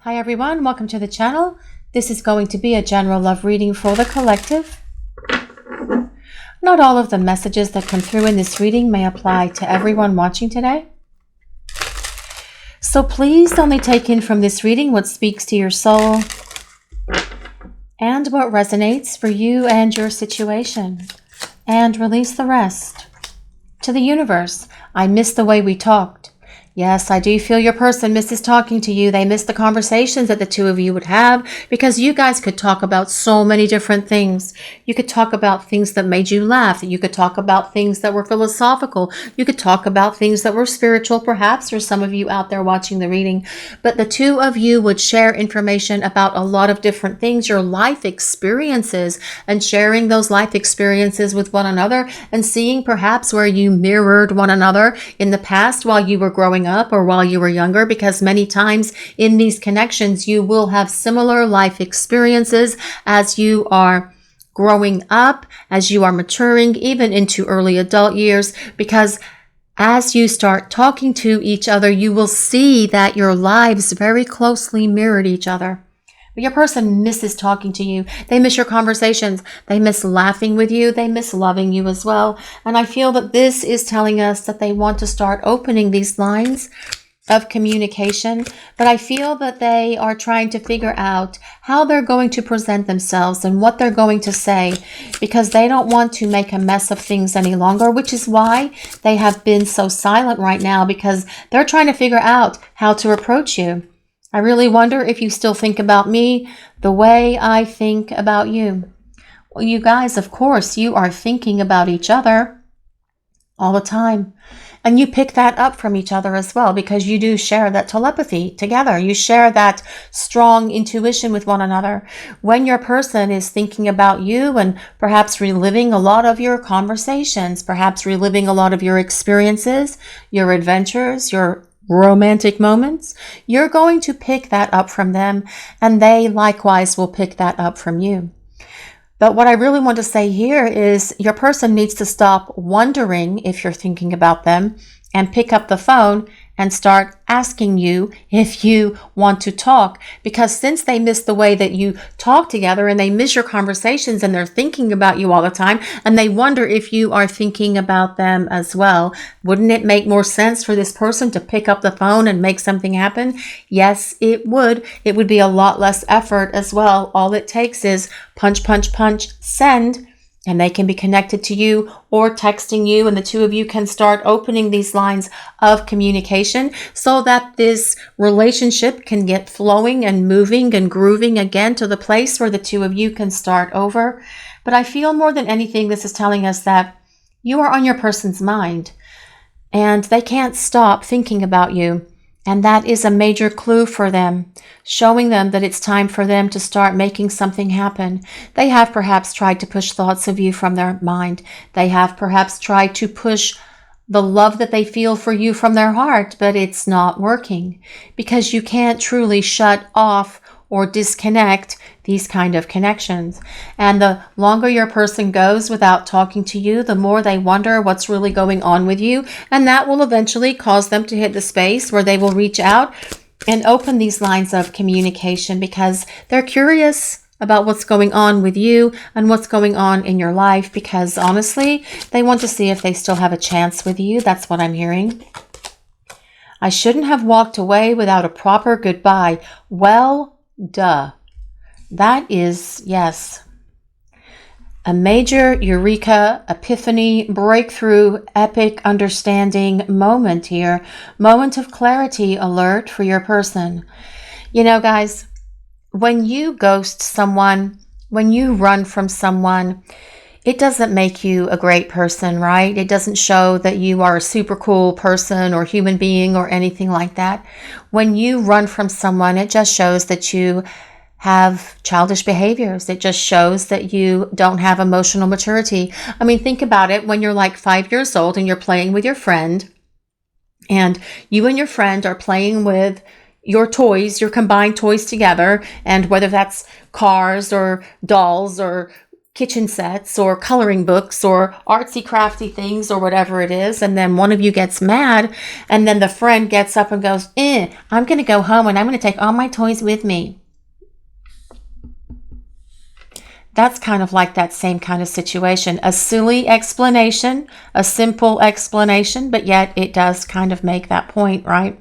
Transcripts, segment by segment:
Hi everyone, welcome to the channel. This is going to be a general love reading for the collective. Not all of the messages that come through in this reading may apply to everyone watching today. So please only take in from this reading what speaks to your soul and what resonates for you and your situation, and release the rest. To the universe, I miss the way we talked. Yes, I do feel your person misses talking to you. They miss the conversations that the two of you would have, because you guys could talk about so many different things. You could talk about things that made you laugh. You could talk about things that were philosophical. You could talk about things that were spiritual, perhaps, for some of you out there watching the reading. But the two of you would share information about a lot of different things, your life experiences, and sharing those life experiences with one another and seeing perhaps where you mirrored one another in the past while you were growing up or while you were younger, because many times in these connections you will have similar life experiences as you are growing up, as you are maturing, even into early adult years, because as you start talking to each other, you will see that your lives very closely mirrored each other. But your person misses talking to you. They miss your conversations. They miss laughing with you. They miss loving you as well. And I feel that this is telling us that they want to start opening these lines of communication. But I feel that they are trying to figure out how they're going to present themselves and what they're going to say, because they don't want to make a mess of things any longer, which is why they have been so silent right now, because they're trying to figure out how to approach you. I really wonder if you still think about me the way I think about you. Well, you guys, of course, you are thinking about each other all the time. And you pick that up from each other as well, because you do share that telepathy together. You share that strong intuition with one another. When your person is thinking about you and perhaps reliving a lot of your conversations, perhaps reliving a lot of your experiences, your adventures, your romantic moments, you're going to pick that up from them, and they likewise will pick that up from you. But what I really want to say here is your person needs to stop wondering if you're thinking about them and pick up the phone and start asking you if you want to talk. Because since they miss the way that you talk together and they miss your conversations and they're thinking about you all the time and they wonder if you are thinking about them as well, wouldn't it make more sense for this person to pick up the phone and make something happen? Yes, it would. It would be a lot less effort as well. All it takes is punch, punch, punch, send, and they can be connected to you or texting you, and the two of you can start opening these lines of communication so that this relationship can get flowing and moving and grooving again to the place where the two of you can start over. But I feel more than anything, this is telling us that you are on your person's mind and they can't stop thinking about you. And that is a major clue for them, showing them that it's time for them to start making something happen. They have perhaps tried to push thoughts of you from their mind. They have perhaps tried to push the love that they feel for you from their heart, but it's not working, because you can't truly shut off or disconnect these kind of connections. And the longer your person goes without talking to you, the more they wonder what's really going on with you. And that will eventually cause them to hit the space where they will reach out and open these lines of communication, because they're curious about what's going on with you and what's going on in your life, because honestly, they want to see if they still have a chance with you. That's what I'm hearing. I shouldn't have walked away without a proper goodbye. Well, duh. That is, yes, a major eureka, epiphany, breakthrough, epic understanding moment here. Moment of clarity alert for your person. You know, guys, when you ghost someone, when you run from someone, it doesn't make you a great person, right? It doesn't show that you are a super cool person or human being or anything like that. When you run from someone, it just shows that you have childish behaviors. It just shows that you don't have emotional maturity. I mean, think about it. When you're like 5 years old and you're playing with your friend, and you and your friend are playing with your toys, your combined toys together, and whether that's cars or dolls or kitchen sets or coloring books or artsy crafty things or whatever it is, and then one of you gets mad, and then the friend gets up and goes, I'm going to go home and I'm going to take all my toys with me. That's kind of like that same kind of situation. A silly explanation, a simple explanation, but yet it does kind of make that point, right?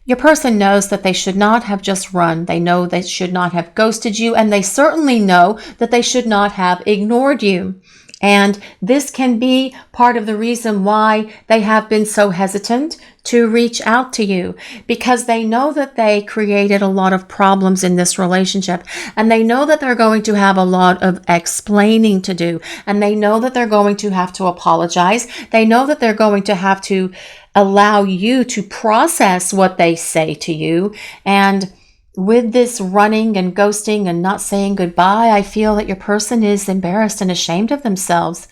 Your person knows that they should not have just run. They know they should not have ghosted you, and they certainly know that they should not have ignored you. And this can be part of the reason why they have been so hesitant to reach out to you, because they know that they created a lot of problems in this relationship, and they know that they're going to have a lot of explaining to do, and they know that they're going to have to apologize. They know that they're going to have to allow you to process what they say to you. And with this running and ghosting and not saying goodbye, I feel that your person is embarrassed and ashamed of themselves.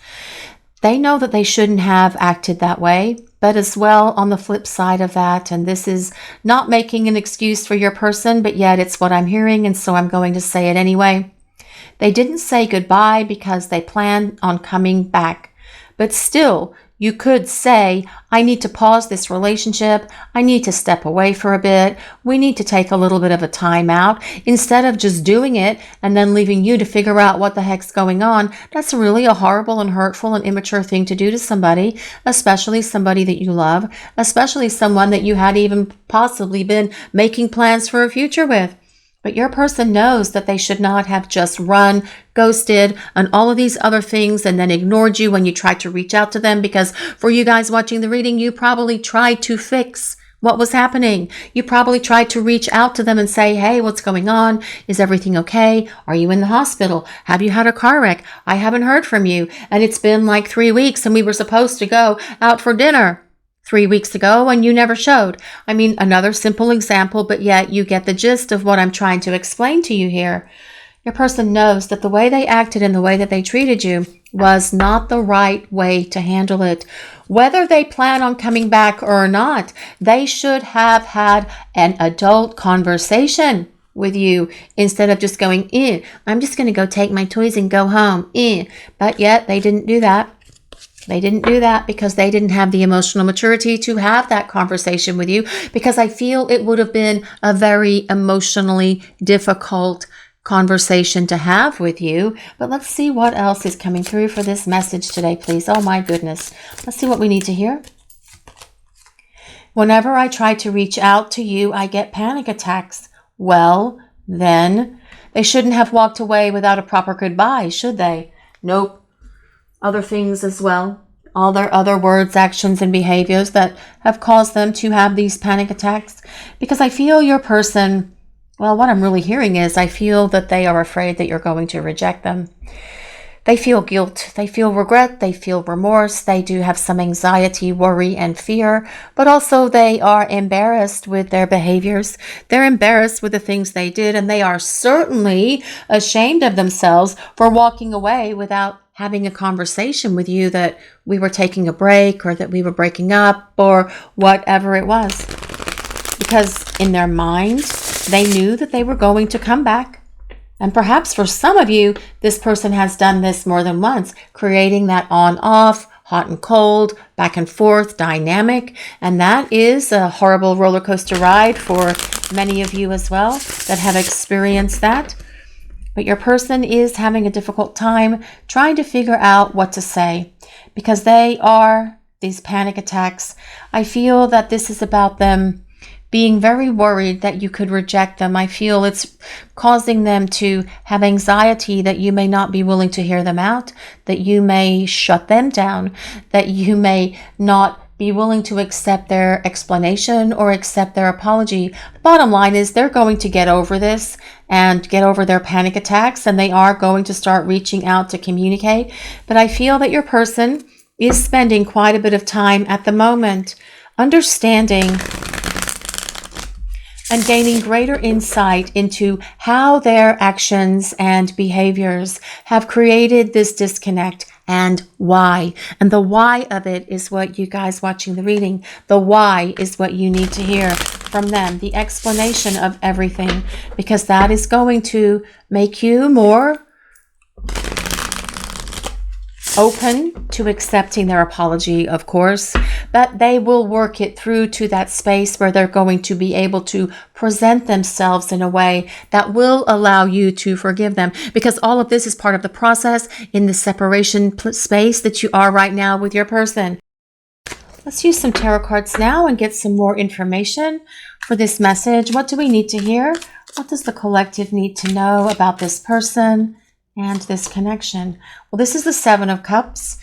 They know that they shouldn't have acted that way, but as well, on the flip side of that, and this is not making an excuse for your person, but yet it's what I'm hearing, and so I'm going to say it anyway. They didn't say goodbye because they planned on coming back, but still, you could say, I need to pause this relationship. I need to step away for a bit. We need to take a little bit of a time out. Instead of just doing it and then leaving you to figure out what the heck's going on, that's really a horrible and hurtful and immature thing to do to somebody, especially somebody that you love, especially someone that you had even possibly been making plans for a future with. But your person knows that they should not have just run, ghosted, and all of these other things, and then ignored you when you tried to reach out to them, because for you guys watching the reading, you probably tried to fix what was happening. You probably tried to reach out to them and say, hey, what's going on? Is everything okay? Are you in the hospital? Have you had a car wreck? I haven't heard from you. And it's been like 3 weeks, and we were supposed to go out for dinner 3 weeks ago and you never showed. I mean, another simple example, but yet you get the gist of what I'm trying to explain to you here. Your person knows that the way they acted and the way that they treated you was not the right way to handle it. Whether they plan on coming back or not, they should have had an adult conversation with you instead of just going, I'm just going to go take my toys and go home. But yet they didn't do that. They didn't do that because they didn't have the emotional maturity to have that conversation with you, because I feel it would have been a very emotionally difficult conversation to have with you. But let's see what else is coming through for this message today, please. Oh my goodness. Let's see what we need to hear. Whenever I try to reach out to you, I get panic attacks. Well, then they shouldn't have walked away without a proper goodbye, should they? Nope. Other things as well, all their other words, actions, and behaviors that have caused them to have these panic attacks. Because I feel your person, well, what I'm really hearing is I feel that they are afraid that you're going to reject them. They feel guilt, they feel regret, they feel remorse, they do have some anxiety, worry, and fear, but also they are embarrassed with their behaviors. They're embarrassed with the things they did, and they are certainly ashamed of themselves for walking away without having a conversation with you that we were taking a break or that we were breaking up or whatever it was. Because in their mind, they knew that they were going to come back. And perhaps for some of you, this person has done this more than once, creating that on-off, hot and cold, back and forth dynamic. And that is a horrible roller coaster ride for many of you as well that have experienced that. But your person is having a difficult time trying to figure out what to say, because they are these panic attacks. I feel that this is about them being very worried that you could reject them. I feel it's causing them to have anxiety that you may not be willing to hear them out, that you may shut them down, that you may not be willing to accept their explanation or accept their apology. The bottom line is they're going to get over this and get over their panic attacks, and they are going to start reaching out to communicate. But I feel that your person is spending quite a bit of time at the moment understanding and gaining greater insight into how their actions and behaviors have created this disconnect and why. And the why of it is what you guys watching the reading, the why is what you need to hear from them, the explanation of everything, because that is going to make you more open to accepting their apology, of course, but they will work it through to that space where they're going to be able to present themselves in a way that will allow you to forgive them, because all of this is part of the process in the separation space that you are right now with your person. Let's use some tarot cards now and get some more information for this message. What do we need to hear? What does the collective need to know about this person and this connection? Well, this is the Seven of Cups.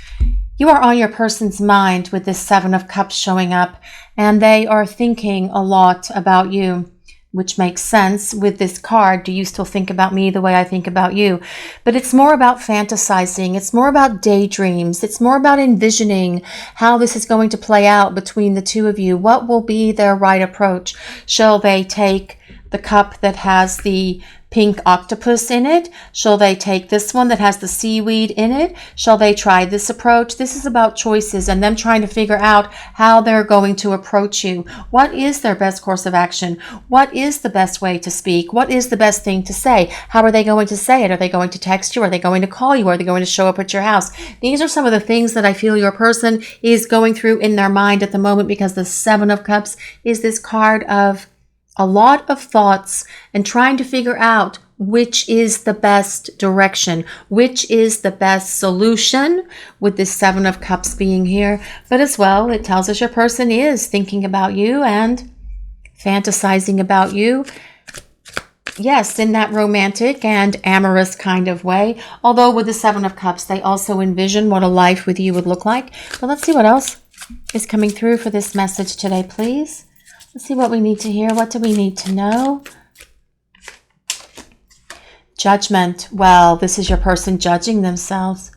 You are on your person's mind with this Seven of Cups showing up, and they are thinking a lot about you, which makes sense with this card. Do you still think about me the way I think about you? But it's more about fantasizing. It's more about daydreams. It's more about envisioning how this is going to play out between the two of you. What will be their right approach? Shall they take the cup that has the pink octopus in it? Shall they take this one that has the seaweed in it? Shall they try this approach? This is about choices and them trying to figure out how they're going to approach you. What is their best course of action? What is the best way to speak? What is the best thing to say? How are they going to say it? Are they going to text you? Are they going to call you? Are they going to show up at your house? These are some of the things that I feel your person is going through in their mind at the moment, because the Seven of Cups is this card of a lot of thoughts and trying to figure out which is the best direction, which is the best solution, with this Seven of Cups being here. But as well, it tells us your person is thinking about you and fantasizing about you. Yes, in that romantic and amorous kind of way. Although with the Seven of Cups, they also envision what a life with you would look like. But let's see what else is coming through for this message today, please. Let's see what we need to hear. What do we need to know? Judgment. Well, this is your person judging themselves.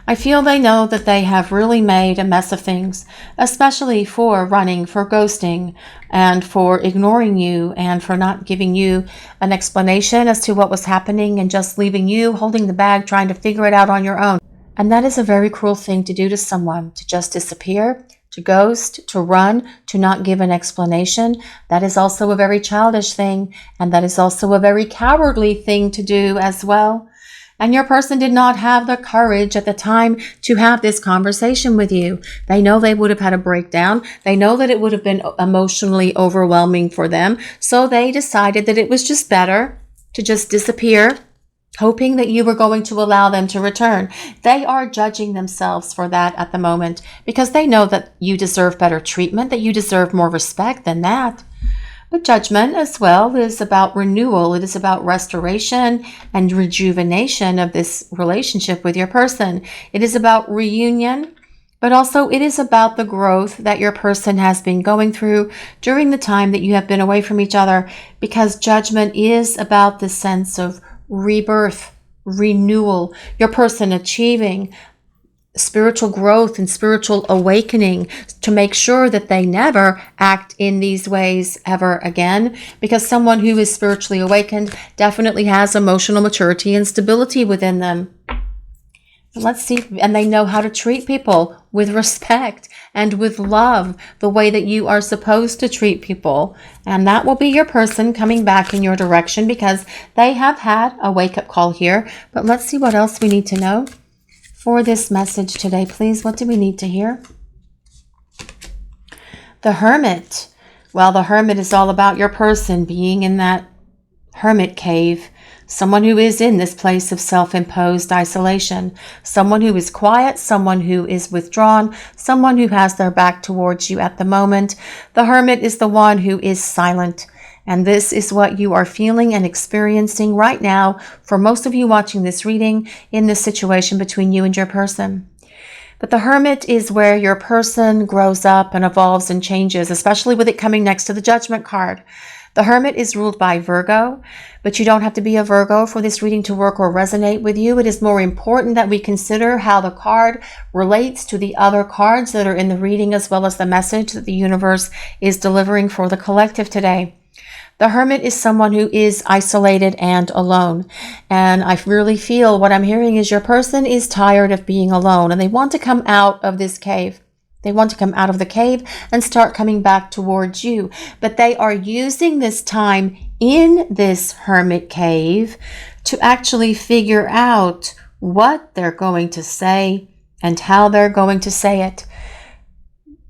I feel they know that they have really made a mess of things, especially for running, for ghosting, and for ignoring you, and for not giving you an explanation as to what was happening and just leaving you holding the bag, trying to figure it out on your own. And that is a very cruel thing to do to someone, to just disappear, to ghost, to run, to not give an explanation. That is also a very childish thing, and that is also a very cowardly thing to do as well. And your person did not have the courage at the time to have this conversation with you. They know they would have had a breakdown. They know that it would have been emotionally overwhelming for them. So they decided that it was just better to just disappear, hoping that you were going to allow them to return. They are judging themselves for that at the moment, because they know that you deserve better treatment, that you deserve more respect than that. But judgment as well is about renewal. It is about restoration and rejuvenation of this relationship with your person. It is about reunion, but also it is about the growth that your person has been going through during the time that you have been away from each other, because judgment is about the sense of rebirth, renewal, your person achieving spiritual growth and spiritual awakening to make sure that they never act in these ways ever again, because someone who is spiritually awakened definitely has emotional maturity and stability within them. Let's see, and they know how to treat people with respect and with love, the way that you are supposed to treat people. And that will be your person coming back in your direction, because they have had a wake-up call here. But let's see what else we need to know for this message today, please. What do we need to hear? The Hermit. Well, the Hermit is all about your person being in that hermit cave. Someone who is in this place of self-imposed isolation. Someone who is quiet, someone who is withdrawn, someone who has their back towards you at the moment. The Hermit is the one who is silent. And this is what you are feeling and experiencing right now for most of you watching this reading in this situation between you and your person. But the Hermit is where your person grows up and evolves and changes, especially with it coming next to the Judgment card. The Hermit is ruled by Virgo, but you don't have to be a Virgo for this reading to work or resonate with you. It is more important that we consider how the card relates to the other cards that are in the reading, as well as the message that the universe is delivering for the collective today. The Hermit is someone who is isolated and alone. And I really feel what I'm hearing is your person is tired of being alone, and they want to come out of this cave. They want to come out of the cave and start coming back towards you. But they are using this time in this hermit cave to actually figure out what they're going to say and how they're going to say it.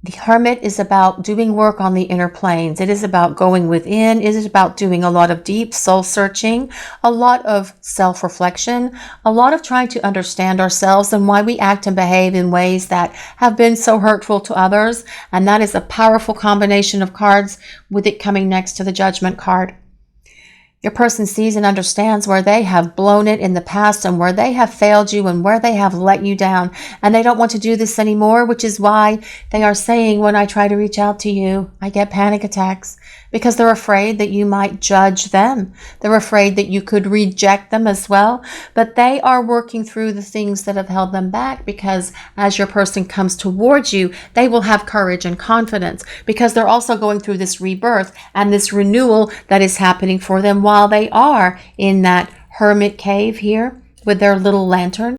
The Hermit is about doing work on the inner planes. It is about going within. It is about doing a lot of deep soul searching, a lot of self-reflection, a lot of trying to understand ourselves and why we act and behave in ways that have been so hurtful to others. And that is a powerful combination of cards, with it coming next to the Judgment card. Your person sees and understands where they have blown it in the past and where they have failed you and where they have let you down. And they don't want to do this anymore, which is why they are saying, when I try to reach out to you, I get panic attacks, because they're afraid that you might judge them. They're afraid that you could reject them as well. But they are working through the things that have held them back, because as your person comes towards you, they will have courage and confidence, because they're also going through this rebirth and this renewal that is happening for them while they are in that hermit cave here with their little lantern.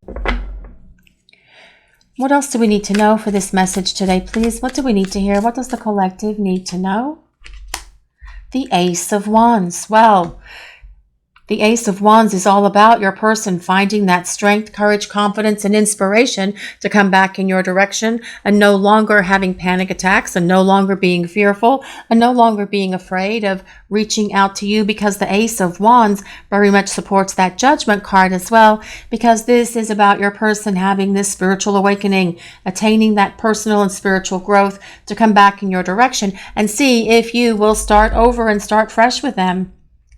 What else do we need to know for this message today, please? What do we need to hear? What does the collective need to know? The Ace of Wands. Well, the Ace of Wands is all about your person finding that strength, courage, confidence, and inspiration to come back in your direction, and no longer having panic attacks, and no longer being fearful, and no longer being afraid of reaching out to you, because the Ace of Wands very much supports that Judgment card as well, because this is about your person having this spiritual awakening, attaining that personal and spiritual growth to come back in your direction and see if you will start over and start fresh with them.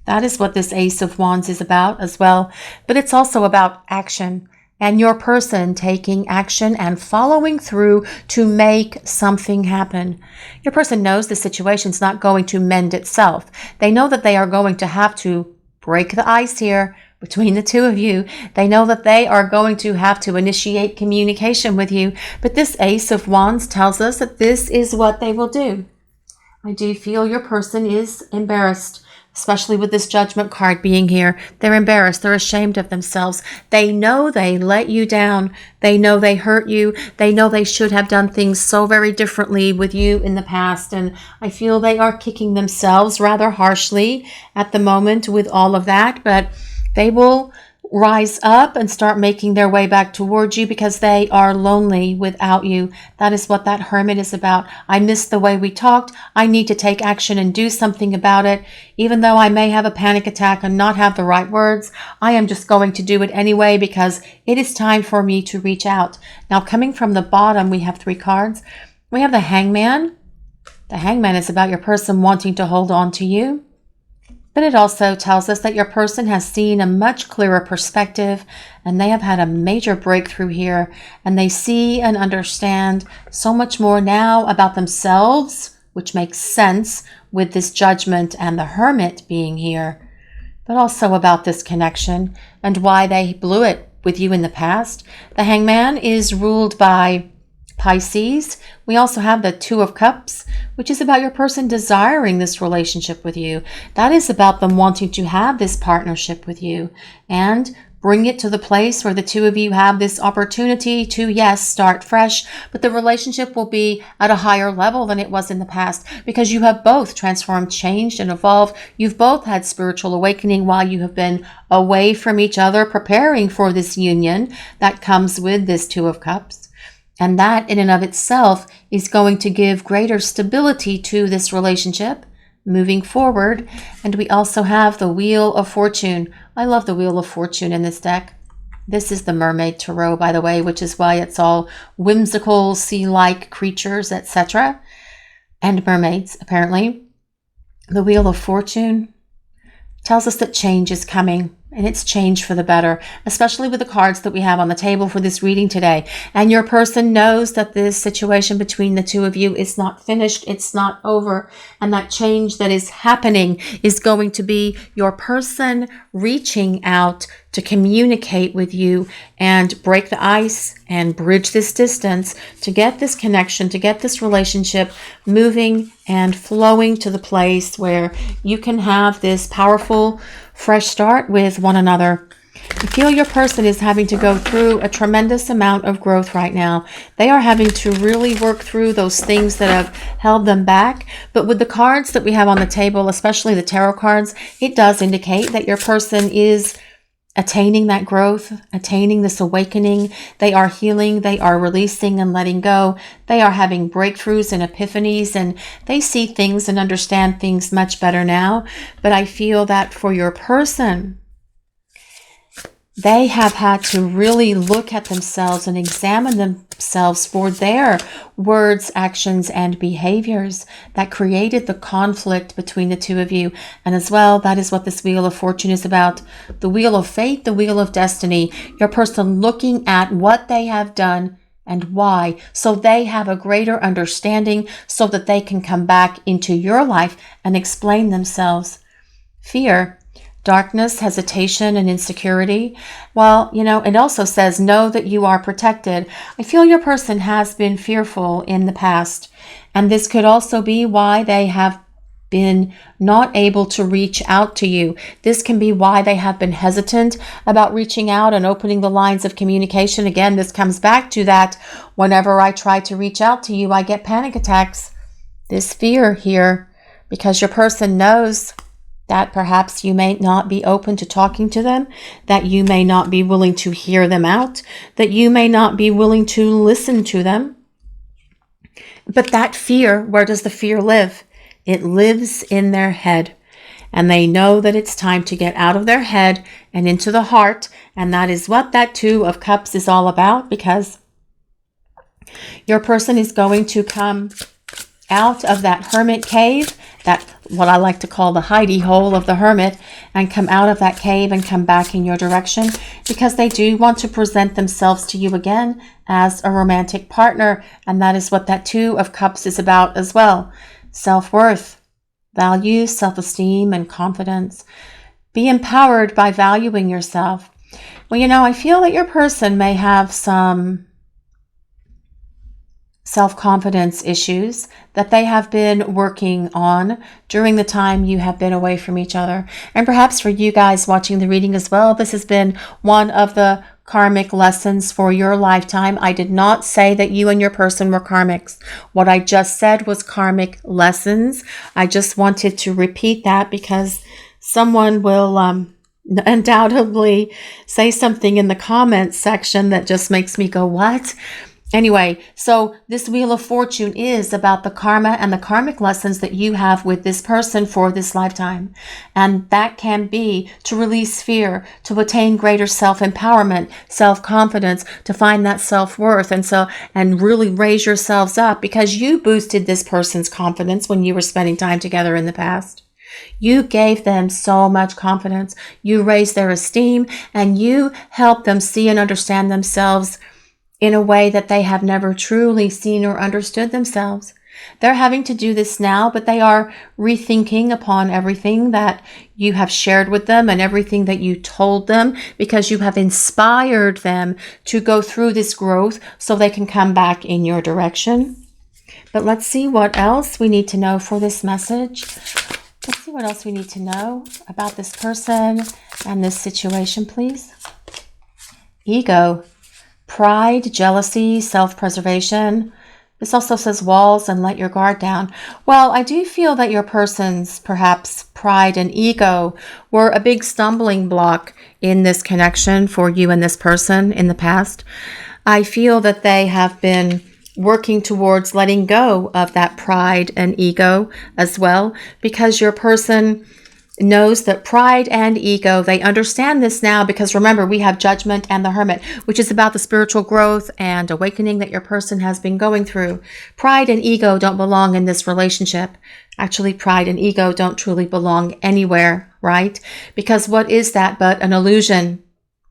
That is what this Ace of Wands is about as well. But it's also about action, and your person taking action and following through to make something happen. Your person knows the situation's not going to mend itself. They know that they are going to have to break the ice here between the two of you. They know that they are going to have to initiate communication with you. But this Ace of Wands tells us that this is what they will do. I do feel your person is embarrassed, especially with this Judgment card being here. They're embarrassed. They're ashamed of themselves. They know they let you down. They know they hurt you. They know they should have done things so very differently with you in the past. And I feel they are kicking themselves rather harshly at the moment with all of that. But they will rise up and start making their way back towards you, because they are lonely without you. That is what that Hermit is about. I miss the way we talked. I need to take action and do something about it. Even though I may have a panic attack and not have the right words, I am just going to do it anyway, because it is time for me to reach out. Now, coming from the bottom, we have 3 cards. We have the Hangman. The Hangman is about your person wanting to hold on to you. But it also tells us that your person has seen a much clearer perspective, and they have had a major breakthrough here, and they see and understand so much more now about themselves, which makes sense with this Judgment and the Hermit being here, but also about this connection and why they blew it with you in the past. The Hangman is ruled by Pisces. We also have the 2 of Cups, which is about your person desiring this relationship with you. That is about them wanting to have this partnership with you and bring it to the place where the 2 of you have this opportunity to, yes, start fresh, but the relationship will be at a higher level than it was in the past, because you have both transformed, changed, and evolved. You've both had spiritual awakening while you have been away from each other, preparing for this union that comes with this 2 of Cups. And that in and of itself is going to give greater stability to this relationship moving forward. And we also have the Wheel of Fortune. I love the Wheel of Fortune in this deck. This is the Mermaid Tarot, by the way, which is why it's all whimsical, sea-like creatures, etc. And mermaids, apparently. The Wheel of Fortune tells us that change is coming. And it's change for the better, especially with the cards that we have on the table for this reading today. And your person knows that this situation between the 2 of you is not finished. It's not over. And that change that is happening is going to be your person reaching out to communicate with you and break the ice and bridge this distance to get this connection, to get this relationship moving and flowing to the place where you can have this powerful fresh start with one another. I feel your person is having to go through a tremendous amount of growth right now. They are having to really work through those things that have held them back. But with the cards that we have on the table, especially the tarot cards, it does indicate that your person is attaining that growth, attaining this awakening. They are healing, they are releasing and letting go. They are having breakthroughs and epiphanies, and they see things and understand things much better now. But I feel that for your person, they have had to really look at themselves and examine themselves for their words, actions, and behaviors that created the conflict between the two of you. And as well, that is what this Wheel of Fortune is about. The Wheel of Fate, the Wheel of Destiny. Your person looking at what they have done and why, so they have a greater understanding so that they can come back into your life and explain themselves. Fear, darkness, hesitation, and insecurity. Well, it also says, know that you are protected. I feel your person has been fearful in the past. And this could also be why they have been not able to reach out to you. This can be why they have been hesitant about reaching out and opening the lines of communication. Again, this comes back to that whenever I try to reach out to you, I get panic attacks. This fear here, because your person knows that perhaps you may not be open to talking to them, that you may not be willing to hear them out, that you may not be willing to listen to them. But that fear, where does the fear live? It lives in their head. And they know that it's time to get out of their head and into the heart. And that is what that Two of Cups is all about, because your person is going to come out of that hermit cave, that what I like to call the hidey hole of the hermit, and come out of that cave and come back in your direction, because they do want to present themselves to you again as a romantic partner. And that is what that Two of Cups is about as well. Self-worth, value, self-esteem, and confidence. Be empowered by valuing yourself. Well, I feel that your person may have some self-confidence issues that they have been working on during the time you have been away from each other. And perhaps for you guys watching the reading as well, this has been one of the karmic lessons for your lifetime. I did not say that you and your person were karmics. What I just said was karmic lessons. I just wanted to repeat that because someone will undoubtedly say something in the comments section that just makes me go, what? Anyway, so this Wheel of Fortune is about the karma and the karmic lessons that you have with this person for this lifetime. And that can be to release fear, to attain greater self-empowerment, self-confidence, to find that self-worth, and really raise yourselves up, because you boosted this person's confidence when you were spending time together in the past. You gave them so much confidence. You raised their esteem, and you helped them see and understand themselves in a way that they have never truly seen or understood themselves. They're having to do this now, but they are rethinking upon everything that you have shared with them and everything that you told them, because you have inspired them to go through this growth so they can come back in your direction. But let's see what else we need to know for this message. Let's see what else we need to know about this person and this situation, please. Ego. Pride, jealousy, self-preservation. This also says walls and let your guard down. Well, I do feel that your person's perhaps pride and ego were a big stumbling block in this connection for you and this person in the past. I feel that they have been working towards letting go of that pride and ego as well, because your person knows that pride and ego, they understand this now, because remember, we have Judgment and the Hermit, which is about the spiritual growth and awakening that your person has been going through. Pride and ego don't belong in this relationship. Actually, pride and ego don't truly belong anywhere, right? Because what is that but an illusion?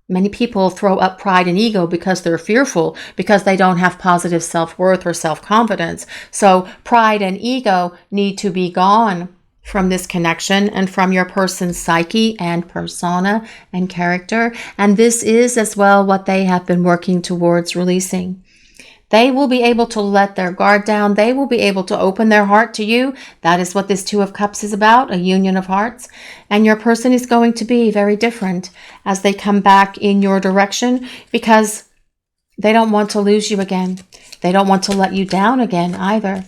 Many people throw up pride and ego because they're fearful, because they don't have positive self-worth or self-confidence. So pride and ego need to be gone from this connection and from your person's psyche and persona and character. And this is as well what they have been working towards releasing. They will be able to let their guard down. They will be able to open their heart to you. That is what this Two of Cups is about, a union of hearts. And your person is going to be very different as they come back in your direction, because they don't want to lose you again. They don't want to let you down again either.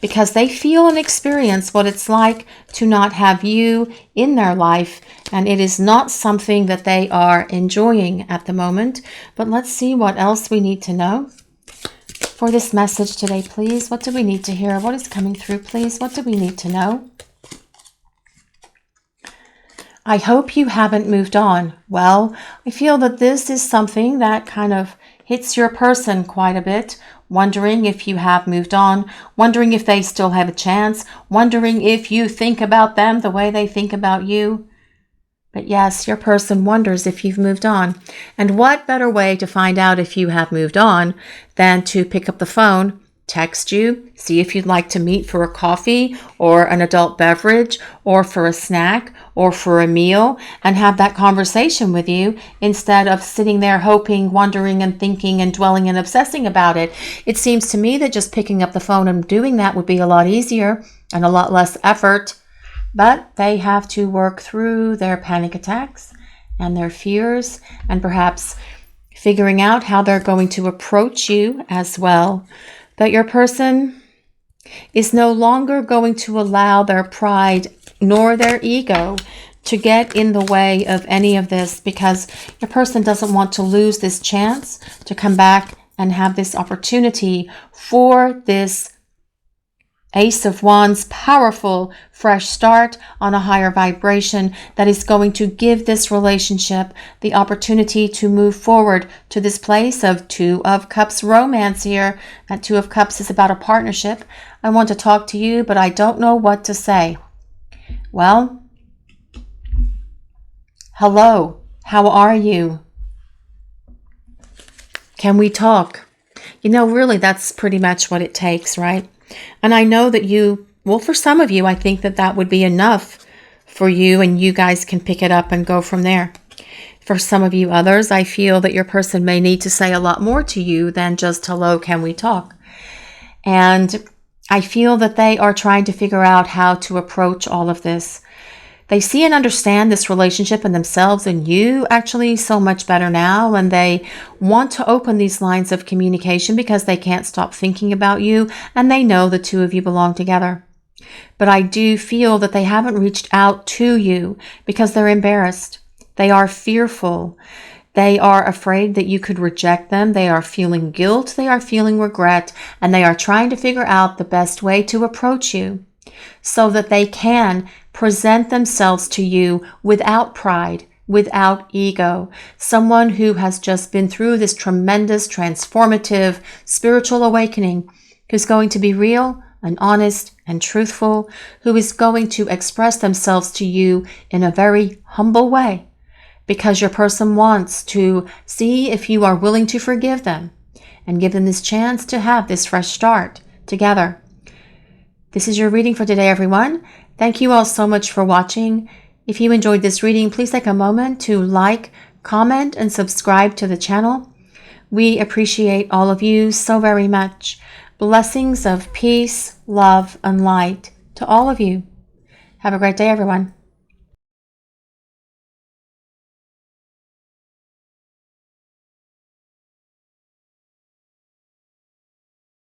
because they feel and experience what it's like to not have you in their life, and it is not something that they are enjoying at the moment. But let's see what else we need to know for this message today, please. What do we need to hear? What is coming through, please? What do we need to know? I hope you haven't moved on. Well, I feel that this is something that kind of hits your person quite a bit, wondering if you have moved on, wondering if they still have a chance, wondering if you think about them the way they think about you. But yes, your person wonders if you've moved on. And what better way to find out if you have moved on than to pick up the phone, text you, see if you'd like to meet for a coffee or an adult beverage or for a snack or for a meal, and have that conversation with you instead of sitting there hoping, wondering and thinking and dwelling and obsessing about it. It seems to me that just picking up the phone and doing that would be a lot easier and a lot less effort. But they have to work through their panic attacks and their fears, and perhaps figuring out how they're going to approach you as well. But your person is no longer going to allow their pride nor their ego to get in the way of any of this, because your person doesn't want to lose this chance to come back and have this opportunity for this Ace of Wands, powerful, fresh start on a higher vibration that is going to give this relationship the opportunity to move forward to this place of Two of Cups romance here. That Two of Cups is about a partnership. I want to talk to you, but I don't know what to say. Well, hello, how are you? Can we talk? You know, really, that's pretty much what it takes, right? And I know that for some of you, I think that that would be enough for you, and you guys can pick it up and go from there. For some of you others, I feel that your person may need to say a lot more to you than just, hello, can we talk? And I feel that they are trying to figure out how to approach all of this. They see and understand this relationship and themselves and you actually so much better now, and they want to open these lines of communication because they can't stop thinking about you, and they know the two of you belong together. But I do feel that they haven't reached out to you because they're embarrassed. They are fearful. They are afraid that you could reject them. They are feeling guilt. They are feeling regret, and they are trying to figure out the best way to approach you so that they can present themselves to you without pride, without ego. Someone who has just been through this tremendous, transformative, spiritual awakening, who's going to be real and honest and truthful, who is going to express themselves to you in a very humble way, because your person wants to see if you are willing to forgive them and give them this chance to have this fresh start together. This is your reading for today, everyone. Thank you all so much for watching. If you enjoyed this reading, please take a moment to like, comment, and subscribe to the channel. We appreciate all of you so very much. Blessings of peace, love, and light to all of you. Have a great day, everyone.